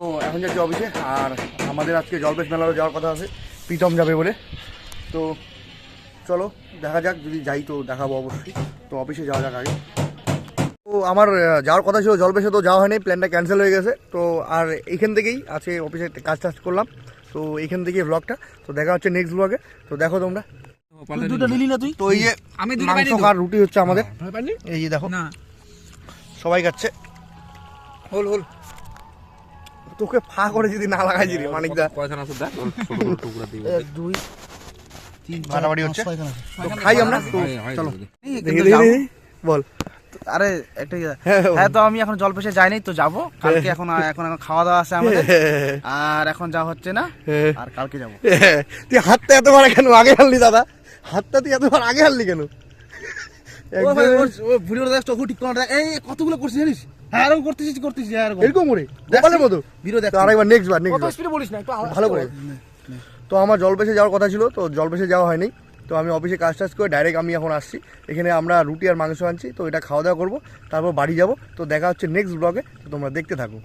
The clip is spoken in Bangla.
তো এখন যাচ্ছি অফিসে, আর আমাদের আজকে জলপেশ মেলারও যাওয়ার কথা আছে, প্রীতম যাবে বলে। তো চলো দেখা যাক, যদি যাই তো দেখাবো অবশ্যই। তো অফিসে যাওয়া যাক আগে। তো আমার যাওয়ার কথা ছিল জলপেশে, তো যাওয়া হয়নি, প্ল্যানটা ক্যান্সেল হয়ে গেছে। তো আর এইখান থেকেই আছে, অফিসে কাজ টাজ করলাম, তো এইখান থেকেই ব্লগটা। তো দেখা হচ্ছে নেক্সট ব্লগে। তো দেখো তোমরা। দুটো নিলি না তুই? তো এই যে মাংস আর রুটি হচ্ছে আমাদের, এই যে দেখো সবাই খাচ্ছে। হল হল তোকে ফা করে যদি না লাগাইছি রে মানিকদা। এক দুই তিন বাড়াবাড়ি হচ্ছে, তো খাই আমরা। তো চলো দেখি দেখি বল। আরে একটা হ্যাঁ, তো আমি এখন জলপেশে যাইনি, তো যাবো কালকে। এখন এখন খাওয়া দাওয়া আছে আমাদের, আর এখন যাওয়া হচ্ছে না, আর কালকে যাবো। তুই হাতটা এতবার কেন আগে হারলি দাদা? হাতটা তুই এতবার আগে হারলি কেন? ভিডিও দেখ, চোখ ঠিক করে দেখ। এই কতগুলো করছিস জানিস? হ্যাঁ এরকম করতেছিস এরকম করে গোপালের মতো ভিডিও দেখ। তো আরেকবার নেক্সট বার কত স্পিডে বলিস না, একটু ভালো করে। তো আমার জলপেশে যাওয়ার কথা ছিল, তো জলপেশে যাওয়া হয়নি। তো আমি অফিসে কাজ টাজ করে ডাইরেক্ট আমি এখন আসছি এখানে। আমরা রুটি আর মাংস আনছি, তো এটা খাওয়া দাওয়া করবো, তারপর বাড়ি যাব। তো দেখা হচ্ছে নেক্সট ব্লগে, তো তোমরা দেখতে থাকো।